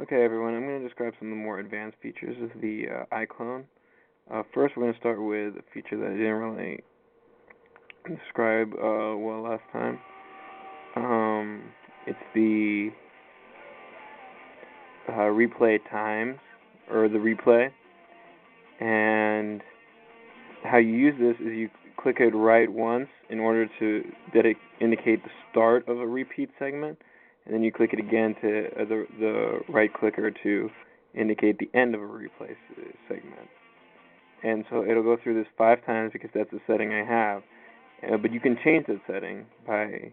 Okay, everyone, I'm going to describe some of the more advanced features of the iClone. First, we're going to start with a feature that I didn't really describe well last time. It's the replay times, or the replay. And how you use this is you click it right once in order to indicate the start of a repeat segment, and then you click it again to the right clicker to indicate the end of a replay segment. And so it'll go through this 5 times because that's the setting I have. But you can change that setting by,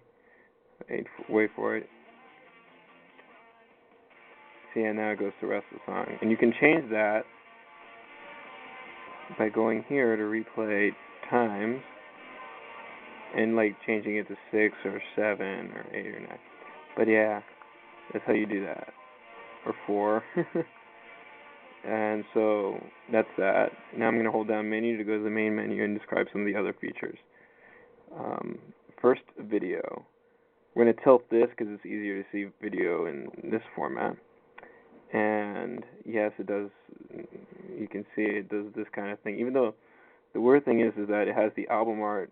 wait for it. See, and now it goes to the rest of the song. And you can change that by going here to replay times and like changing it to 6 or 7 or 8 or 9. But yeah, that's how you do that. Or 4. And so that's that. Now I'm going to hold down menu to go to the main menu and describe some of the other features. First, video. We're going to tilt this because it's easier to see video in this format. And yes, it does. You can see it does this kind of thing. Even though the weird thing is that it has the album art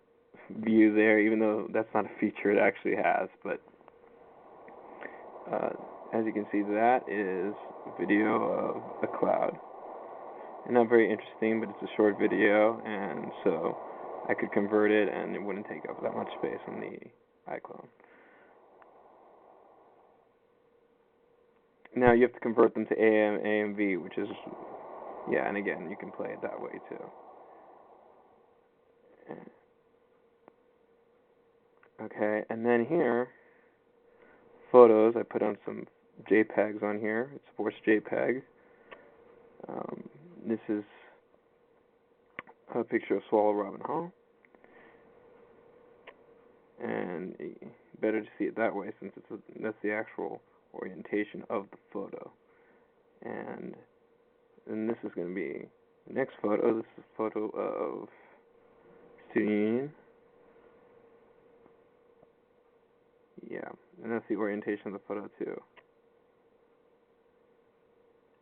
view there, even though that's not a feature it actually has. But as you can see, that is video of a cloud. And not very interesting, but it's a short video, and so I could convert it, and it wouldn't take up that much space on the iClone. Now you have to convert them to AMV, which is, yeah, and again, you can play it that way too. Okay, and then here, photos, I put on some JPEGs on here. It supports JPEG. This is a picture of Swallow Robin Hall. And better to see it that way since that's the actual orientation of the photo. And then this is going to be the next photo. This is a photo of Student Union. Yeah, and that's the orientation of the photo too.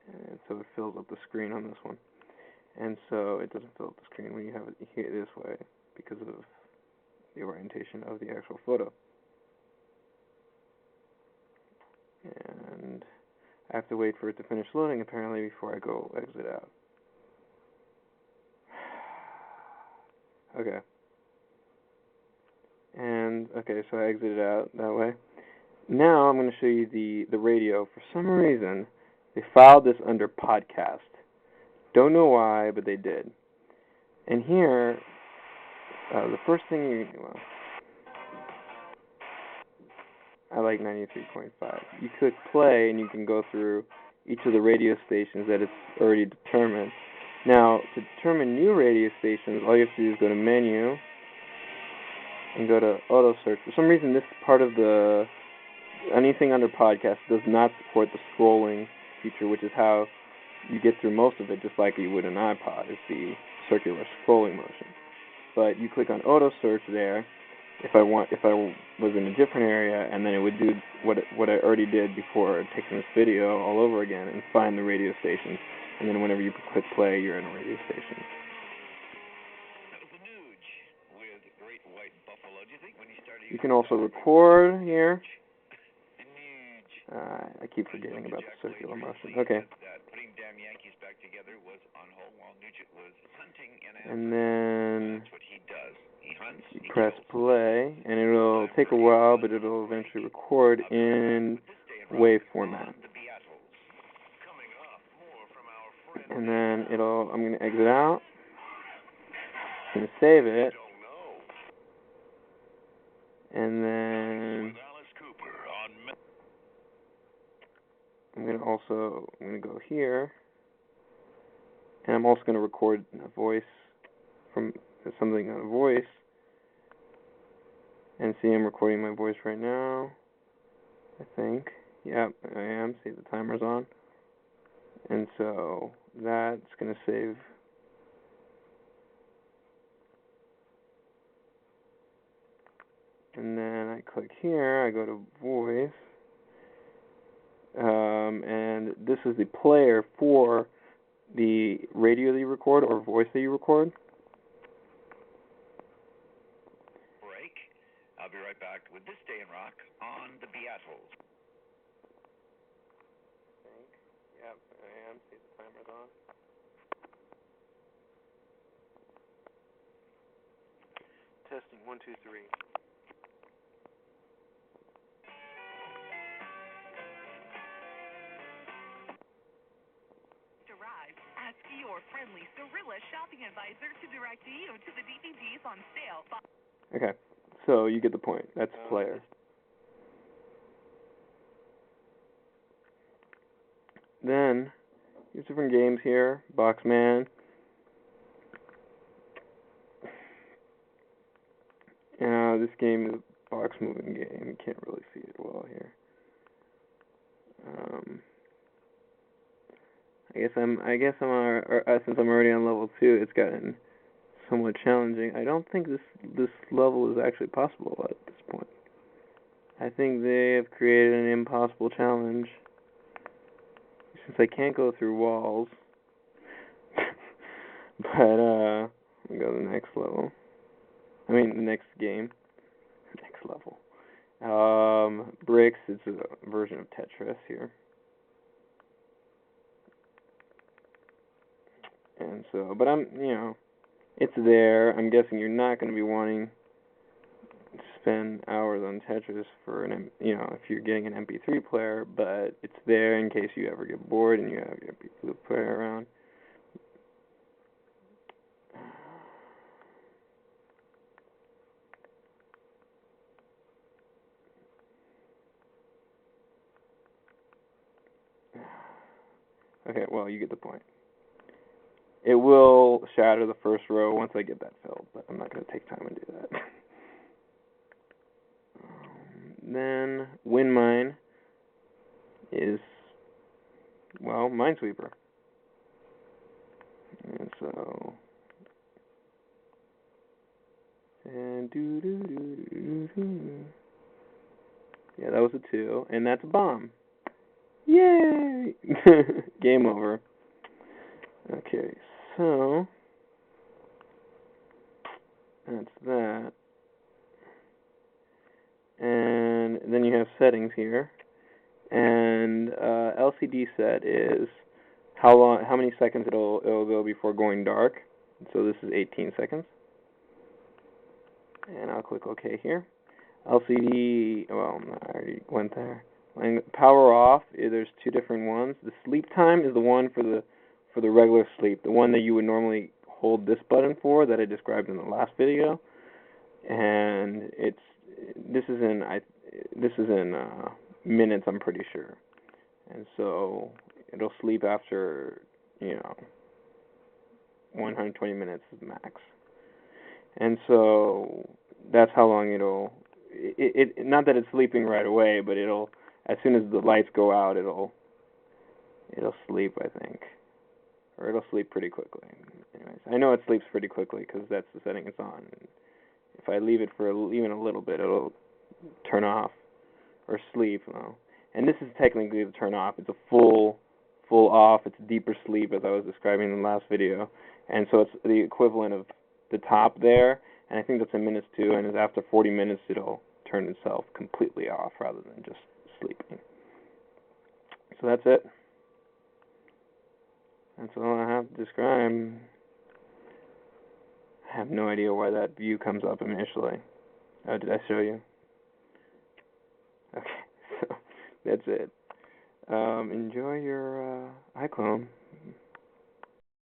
And so it fills up the screen on this one. And so it doesn't fill up the screen when you have it here this way because of the orientation of the actual photo. And I have to wait for it to finish loading apparently before I go exit out. Okay. And okay, so I exited out that way. Now I'm going to show you the radio. For some reason, they filed this under podcast. Don't know why, but they did. And here, the first thing I like 93.5. You click play, and you can go through each of the radio stations that it's already determined. Now, to determine new radio stations, all you have to do is go to menu and go to auto search. For some reason, this part of anything under podcast does not support the scrolling feature, which is how you get through most of it, just like you would an iPod. It's the circular scrolling motion. But you click on auto search there. If I was in a different area, and then it would do what I already did before taking this video all over again and find the radio station. And then whenever you click play, you're in a radio station. You can also record here. I keep forgetting about the circular motion. Okay. And then you press play, and it'll take a while, but it'll eventually record in wave format. And then I'm going to exit out. I'm going to save it. And then I'm going to go here. And I'm also going to record a voice from something on a voice. And see, I'm recording my voice right now, I think. Yep, I am. See, the timer's on. And so that's going to save. And then I click here, I go to voice, and this is the player for the radio that you record or voice that you record. Break. I'll be right back with This Day in Rock on the Beatles. Yep, I am. See, the timer's on. Testing 1, 2, 3. Ask your friendly Gorilla shopping advisor to direct you to the DVDs on sale. Okay, so you get the point. That's player. Then, here's different games here. Boxman. This game is a box moving game. You can't really see it well here. Since I'm already on level 2, it's gotten somewhat challenging. I don't think this level is actually possible at this point. I think they have created an impossible challenge. Since I can't go through walls. But I'll go to the next level. I mean the next game. Next level. Bricks, it's a version of Tetris here. And so, but it's there. I'm guessing you're not going to be wanting to spend hours on Tetris for if you're getting an MP3 player, but it's there in case you ever get bored and you have your MP3 player around. Okay, well, you get the point. It will shatter the first row once I get that filled, but I'm not going to take time and do that. Then, Win Mine is, Minesweeper. And so, yeah, that was a 2, and that's a bomb. Yay! Game over. Okay, so that's that. And then you have settings here. And LCD set is how many seconds it'll go before going dark. So this is 18 seconds. And I'll click OK here. LCD, I already went there. And power off, there's 2 different ones. The sleep time is the one for the regular sleep, the one that you would normally hold this button for that I described in the last video. And this is in minutes, I'm pretty sure. And so it'll sleep after 120 minutes is max. And so that's how long it'll not that it's sleeping right away, but it'll, as soon as the lights go out, it'll sleep, I think. Or it'll sleep pretty quickly. Anyways, I know it sleeps pretty quickly because that's the setting it's on. If I leave it for even a little bit, it'll turn off or sleep. And this is technically the turn off. It's a full off. It's deeper sleep, as I was describing in the last video. And so it's the equivalent of the top there. And I think that's in minutes 2. And after 40 minutes, it'll turn itself completely off rather than just sleeping. So that's it. That's all I have to describe. I have no idea why that view comes up initially. Oh, did I show you? Okay, so that's it. Enjoy your iClone.